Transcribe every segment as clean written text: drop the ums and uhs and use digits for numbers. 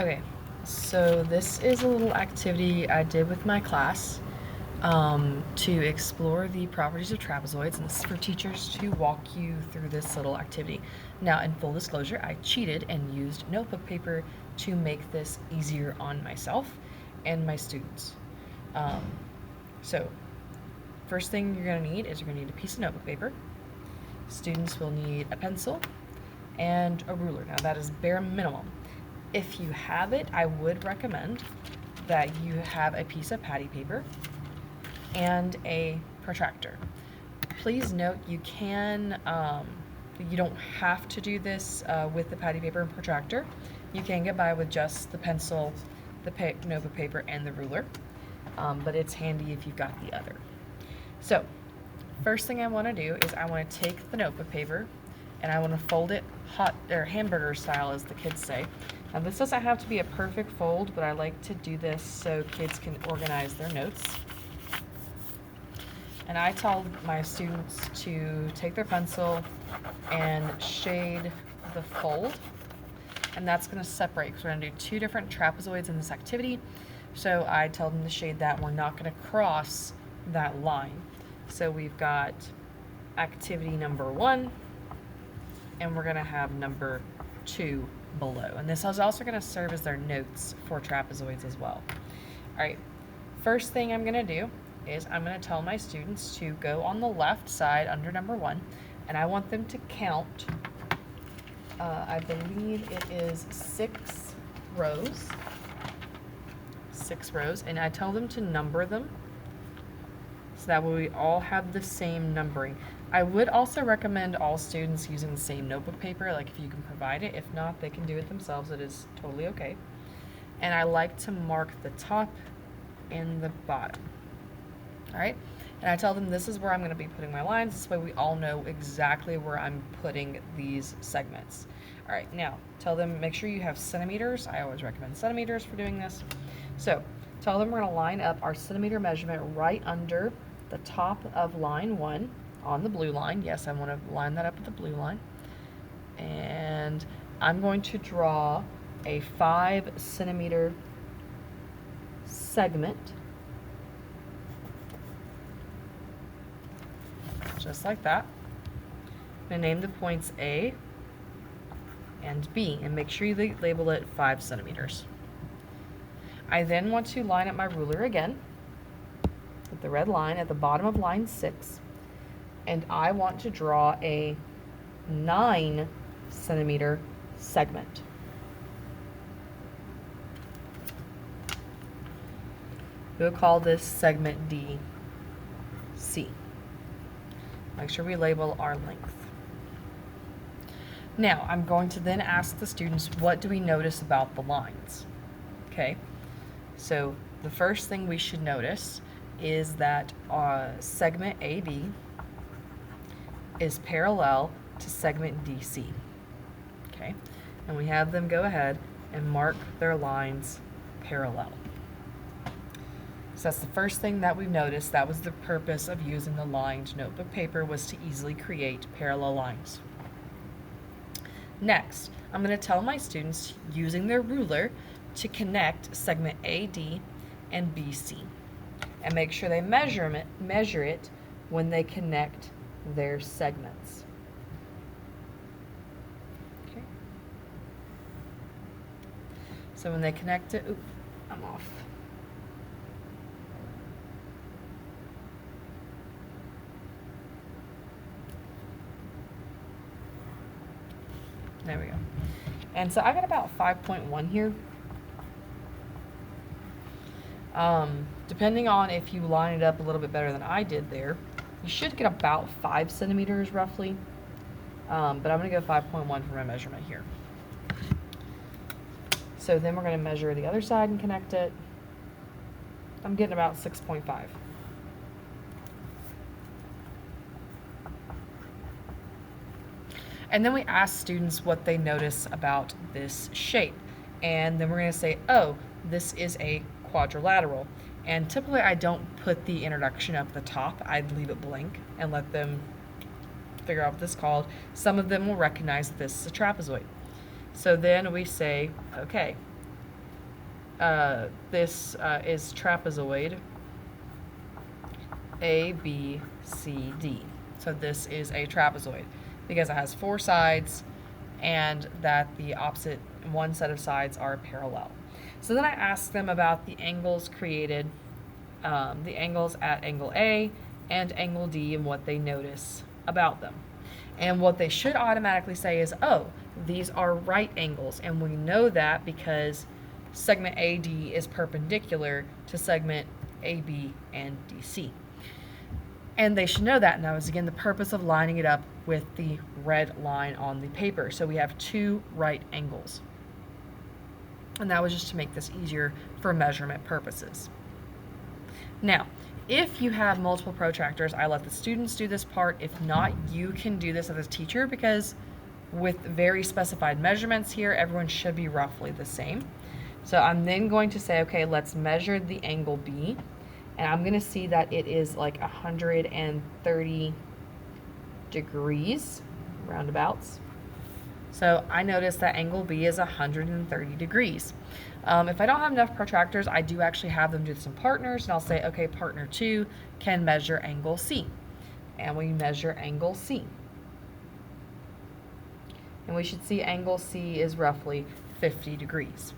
Okay, so this is a little activity I did with my class to explore the properties of trapezoids, and this is for teachers to walk you through this little activity. Now, in full disclosure, I cheated and used notebook paper to make this easier on myself and my students. Um, so, first thing you're going to need is you're going to need a piece of notebook paper. Students will need a pencil and a ruler. Now, that is bare minimum. If you have it, I would recommend that you have a piece of patty paper and a protractor. Please note you don't have to do this with the patty paper and protractor. You can get by with just the pencil, the notebook paper, and the ruler, but it's handy if you've got the other. So, first thing I want to do is I want to take the notebook paper and I want to fold it hot or hamburger style, as the kids say. Now, this doesn't have to be a perfect fold, but I like to do this so kids can organize their notes. And I tell my students to take their pencil and shade the fold, and that's going to separate because we're going to do two different trapezoids in this activity. So I tell them to shade that. We're not going to cross that line. So we've got activity number 1, and we're going to have number 2 below. And this is also going to serve as their notes for trapezoids as well. All right, first thing I'm going to do is I'm going to tell my students to go on the left side under number 1, and I want them to count, I believe it is 6 rows, and I tell them to number them so that way we all have the same numbering. I would also recommend all students using the same notebook paper, like if you can provide it. If not, they can do it themselves. It is totally okay. And I like to mark the top and the bottom. All right? And I tell them this is where I'm going to be putting my lines. This way we all know exactly where I'm putting these segments. All right, now tell them, make sure you have centimeters. I always recommend centimeters for doing this. So tell them we're going to line up our centimeter measurement right under the top of line 1 on the blue line. Yes, I want to line that up with the blue line. And I'm going to draw a 5 centimeter segment, just like that. I'm going to name the points A and B, and make sure you label it 5 centimeters. I then want to line up my ruler again with the red line at the bottom of line 6, and I want to draw a 9 centimeter segment. We'll call this segment DC. Make sure we label our length. Now, I'm going to then ask the students, what do we notice about the lines? Okay, so the first thing we should notice is that segment AB is parallel to segment DC. Okay, and we have them go ahead and mark their lines parallel. So that's the first thing that we've noticed. That was the purpose of using the lined notebook paper, was to easily create parallel lines. Next, I'm going to tell my students, using their ruler, to connect segment AD and BC, and make sure they measure it when they connect their segments. Okay. So when they connect it, I'm off. There we go. And so I got about 5.1 here. Depending on if you line it up a little bit better than I did there, you should get about 5 centimeters roughly. But I'm going to go 5.1 for my measurement here. So then we're going to measure the other side and connect it. I'm getting about 6.5. And then we ask students what they notice about this shape. And then we're going to say, oh, this is a quadrilateral. And typically I don't put the introduction up at the top. I'd leave it blank and let them figure out what this is called. Some of them will recognize that this is a trapezoid. So then we say, okay, This is trapezoid A, B, C, D. So this is a trapezoid because it has 4 sides and that the opposite one set of sides are parallel. So then I asked them about the angles created, the angles at angle A and angle D, and what they notice about them. And what they should automatically say is, oh, these are right angles. And we know that because segment AD is perpendicular to segment AB and DC. And they should know that. And that was, again, the purpose of lining it up with the red line on the paper. So we have 2 right angles. And that was just to make this easier for measurement purposes. Now, if you have multiple protractors, I let the students do this part. If not, you can do this as a teacher because with very specified measurements here, everyone should be roughly the same. So I'm then going to say, okay, let's measure the angle B. And I'm going to see that it is like 130 degrees, roundabouts. So I notice that angle B is 130 degrees. If I don't have enough protractors, I do actually have them do some partners, and I'll say, okay, partner 2 can measure angle C. And we measure angle C. And we should see angle C is roughly 50 degrees.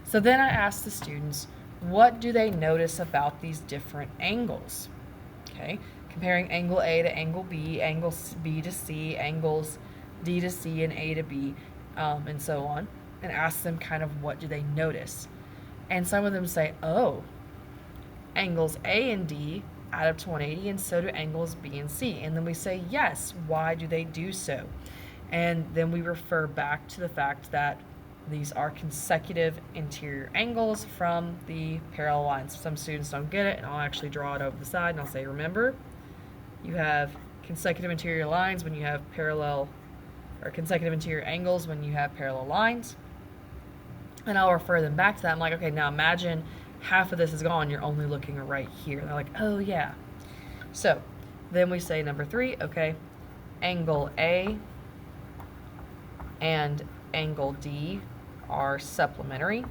So then I ask the students, what do they notice about these different angles? Okay, comparing angle A to angle B, angle B to C, angles D to C and A to B, and so on, and ask them kind of what do they notice. And some of them say, oh, angles A and D add up to 180 and so do angles B and C. And then we say, yes, why do they do so? And then we refer back to the fact that these are consecutive interior angles from the parallel lines. Some students don't get it, and I'll actually draw it over the side, and I'll say, remember, you have consecutive interior lines when you have parallel, or consecutive interior angles when you have parallel lines. And I'll refer them back to that. I'm like, okay, now imagine half of this is gone. You're only looking right here. And they're like, oh, yeah. So then we say number 3, okay, angle A and angle D are supplementary.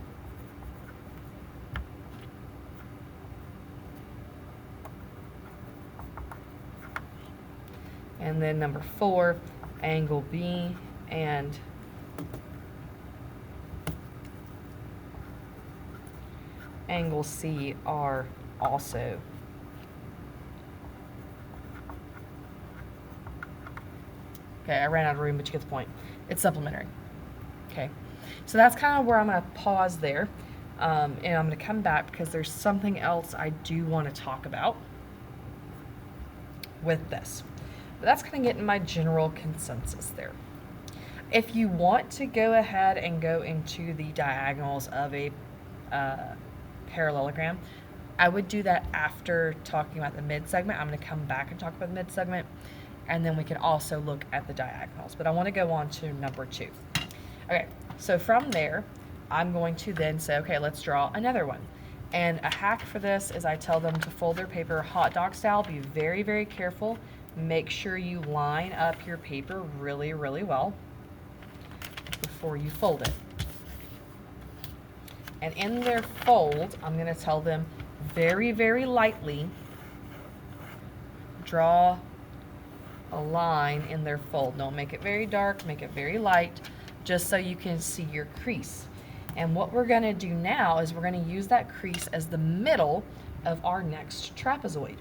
And then number 4, angle B and angle C are also okay. I ran out of room, but you get the point. It's supplementary. Okay, so that's kind of where I'm going to pause there, and I'm going to come back because there's something else I do want to talk about with this. But that's kind of getting my general consensus there. If you want to go ahead and go into the diagonals of a parallelogram, I would do that after talking about the mid segment. I'm going to come back and talk about the mid segment, and then we can also look at the diagonals. But I want to go on to number 2. Okay, so from there, I'm going to then say, okay, let's draw another one. And a hack for this is I tell them to fold their paper hot dog style. Be very, very careful. Make sure you line up your paper really, really well before you fold it. And in their fold, I'm going to tell them very, very lightly draw a line in their fold. Don't make it very dark, make it very light, just so you can see your crease. And what we're going to do now is we're going to use that crease as the middle of our next trapezoid.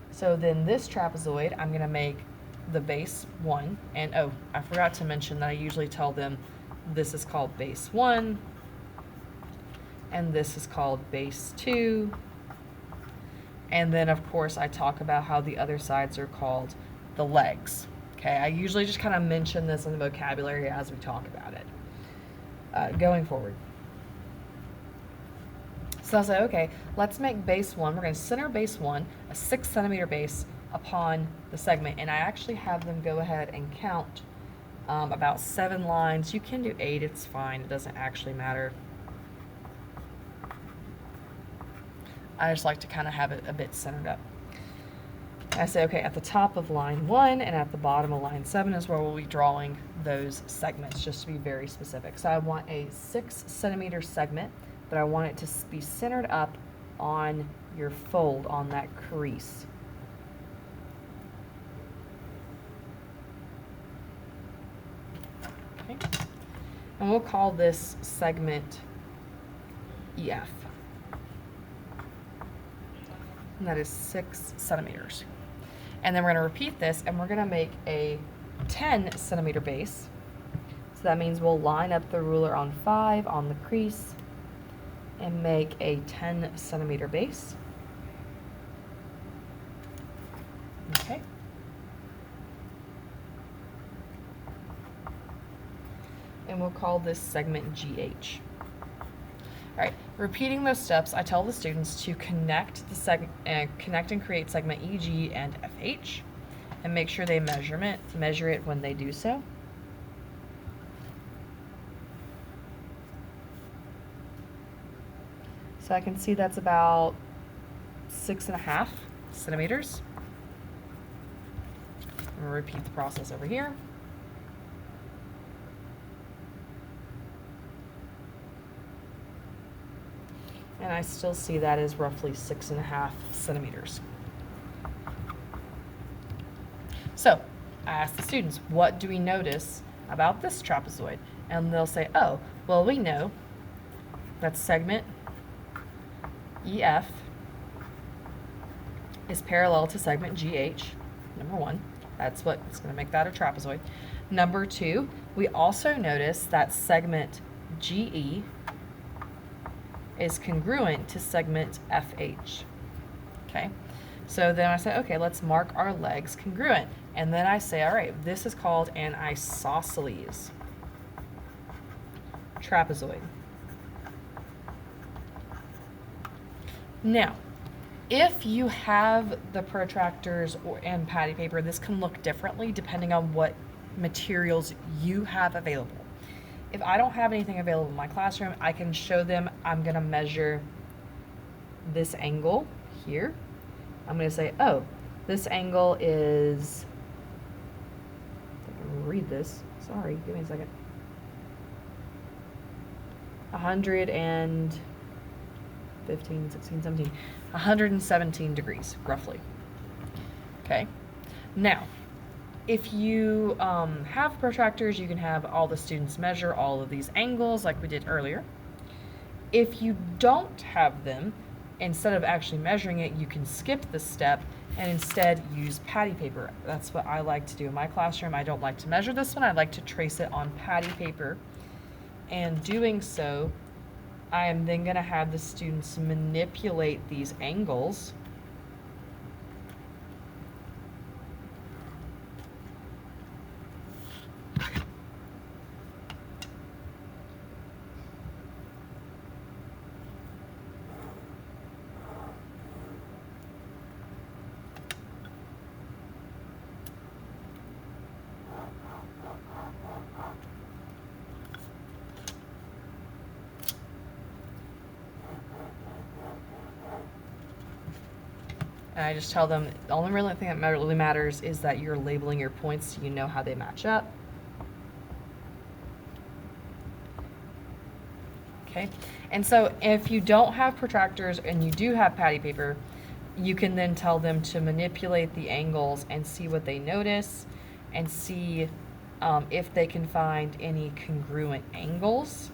So then this trapezoid, I'm going to make the base 1. And oh, I forgot to mention that I usually tell them this is called base 1, and this is called base 2. And then, of course, I talk about how the other sides are called the legs. Okay, I usually just kind of mention this in the vocabulary as we talk about it going forward. So I'll say, okay, let's make base 1. We're going to center base 1, a 6 centimeter base, upon the segment. And I actually have them go ahead and count about 7 lines. You can do 8, it's fine. It doesn't actually matter. I just like to kind of have it a bit centered up. I say, okay, at the top of line 1 and at the bottom of line 7 is where we'll be drawing those segments, just to be very specific. So I want a 6 centimeter segment, but I want it to be centered up on your fold, on that crease. Okay. And we'll call this segment EF. And that is 6 centimeters. And then we're going to repeat this, and we're going to make a 10 centimeter base. So that means we'll line up the ruler on 5 on the crease and make a 10 centimeter base. Okay. And we'll call this segment GH. All right, repeating those steps, I tell the students to connect and create segment EG and FH, and make sure they measure it when they do so. So I can see that's about 6.5 centimeters. I'm gonna repeat the process over here. And I still see that as roughly 6.5 centimeters. So I ask the students, what do we notice about this trapezoid? And they'll say, oh, well, we know that segment EF is parallel to segment GH, number 1. That's what's going to make that a trapezoid. Number 2, we also notice that segment GE is congruent to segment FH. Okay, so then I say, okay, let's mark our legs congruent. And then I say, all right, this is called an isosceles trapezoid. Now, if you have the protractors and patty paper, this can look differently depending on what materials you have available. If I don't have anything available in my classroom, I can show them I'm going to measure this angle here. I'm going to say, oh, this angle is, if I can read this, sorry, give me a second, 117 degrees, roughly. Okay, now, if you have protractors, you can have all the students measure all of these angles like we did earlier. If you don't have them, instead of actually measuring it, you can skip this step and instead use patty paper. That's what I like to do in my classroom. I don't like to measure this one. I like to trace it on patty paper. And doing so, I am then going to have the students manipulate these angles . And I just tell them the only really thing that really matters is that you're labeling your points so you know how they match up. Okay, and so if you don't have protractors and you do have patty paper, you can then tell them to manipulate the angles and see what they notice and see if they can find any congruent angles.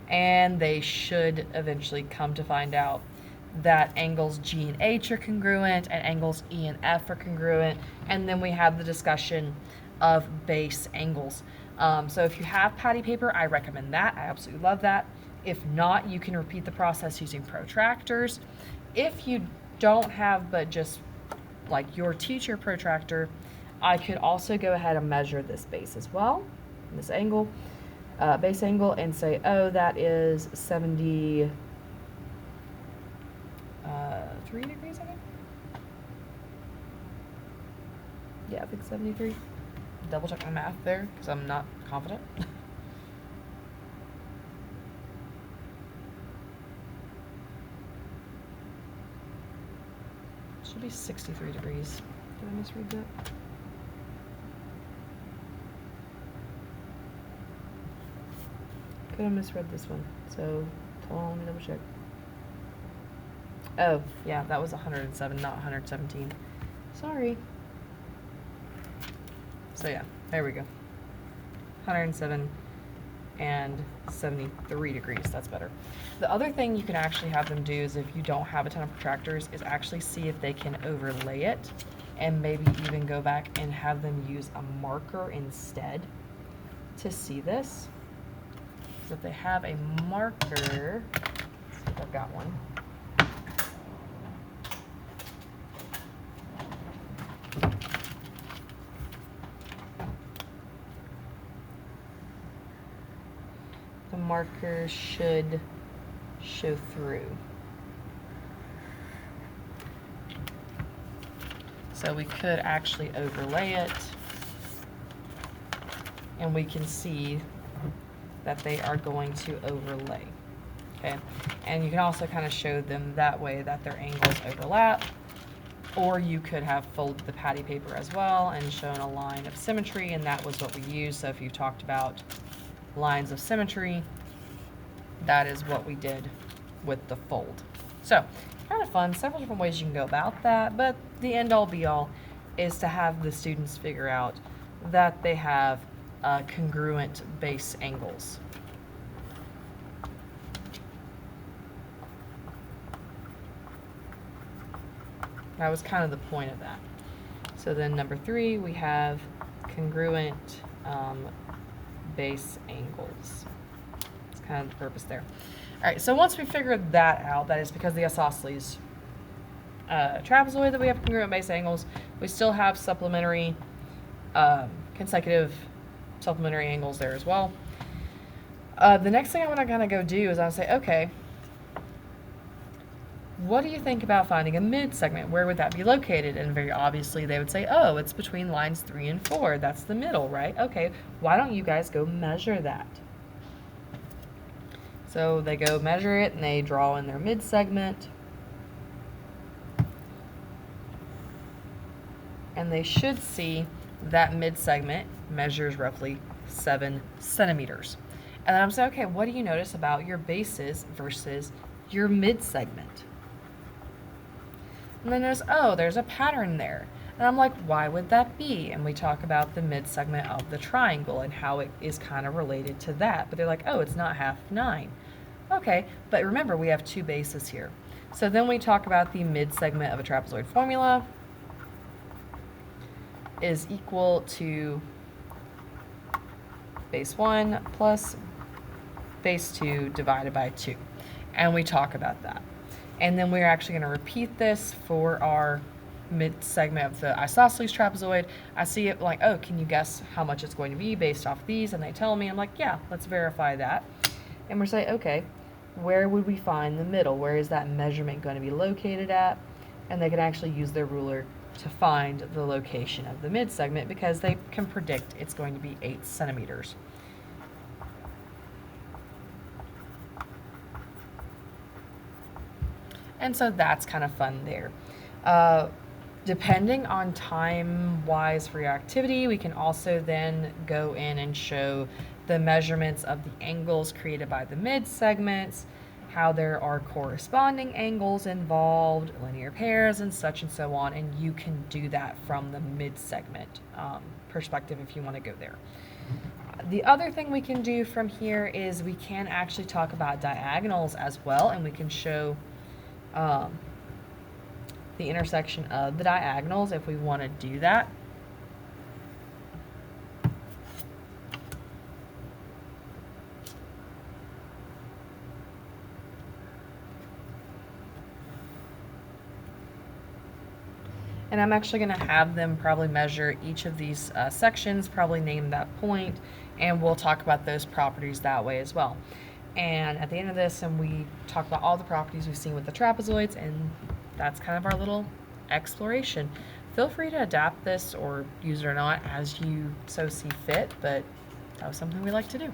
And they should eventually come to find out that angles G and H are congruent and angles E and F are congruent, and then we have the discussion of base angles. So if you have patty paper, I recommend that. I absolutely love that. If not, you can repeat the process using protractors. If you don't have but just like your teacher protractor, I could also go ahead and measure this base as well, this angle, base angle, and say, oh, that is 73 degrees, I think. Yeah, I think 73. Double check my math there because I'm not confident. should be 63 degrees. Did I misread that? Could have misread this one. So, hold on, let me double check. Oh, yeah, that was 107, not 117. Sorry. So yeah, there we go. 107 and 73 degrees, that's better. The other thing you can actually have them do is, if you don't have a ton of protractors, is actually see if they can overlay it and maybe even go back and have them use a marker instead to see this. So if they have a marker, let's see if I've got one. The marker should show through. So we could actually overlay it, and we can see that they are going to overlay. Okay, and you can also kind of show them that way that their angles overlap, or you could have folded the patty paper as well and shown a line of symmetry, and that was what we used. So if you talked about lines of symmetry, that is what we did with the fold. So kind of fun, several different ways you can go about that, but the end all be all is to have the students figure out that they have congruent base angles. That was kind of the point of that. So then number 3, we have congruent base angles. That's kind of the purpose there. All right, so once we figured that out, that is because the isosceles trapezoid that we have congruent base angles, we still have supplementary consecutive supplementary angles there as well. The next thing I want to kind of go do is I'll say, okay, what do you think about finding a mid-segment? Where would that be located? And very obviously they would say, oh, it's between lines 3 and 4. That's the middle, right? Okay, why don't you guys go measure that? So they go measure it and they draw in their mid-segment. And they should see that mid-segment measures roughly 7 centimeters. And then I'm saying, okay, what do you notice about your bases versus your mid-segment? And then there's, oh, there's a pattern there. And I'm like, why would that be? And we talk about the mid-segment of the triangle and how it is kind of related to that. But they're like, oh, it's not half 9. Okay, but remember, we have 2 bases here. So then we talk about the mid-segment of a trapezoid formula is equal to base 1 plus base 2 divided by 2. And we talk about that. And then we're actually going to repeat this for our mid-segment of the isosceles trapezoid. I see it like, oh, can you guess how much it's going to be based off these? And they tell me, I'm like, yeah, let's verify that. And we're saying, okay, where would we find the middle? Where is that measurement going to be located at? And they can actually use their ruler to find the location of the mid-segment because they can predict it's going to be 8 centimeters. And so that's kind of fun there. Depending on time-wise for your activity, we can also then go in and show the measurements of the angles created by the mid-segments, how there are corresponding angles involved, linear pairs, and so on, and you can do that from the mid-segment perspective if you want to go there. The other thing we can do from here is we can actually talk about diagonals as well, and we can show the intersection of the diagonals if we want to do that. And I'm actually going to have them probably measure each of these sections, probably name that point, and we'll talk about those properties that way as well. And at the end of this, and we talk about all the properties we've seen with the trapezoids, and that's kind of our little exploration. Feel free to adapt this or use it or not as you so see fit, but that was something we like to do.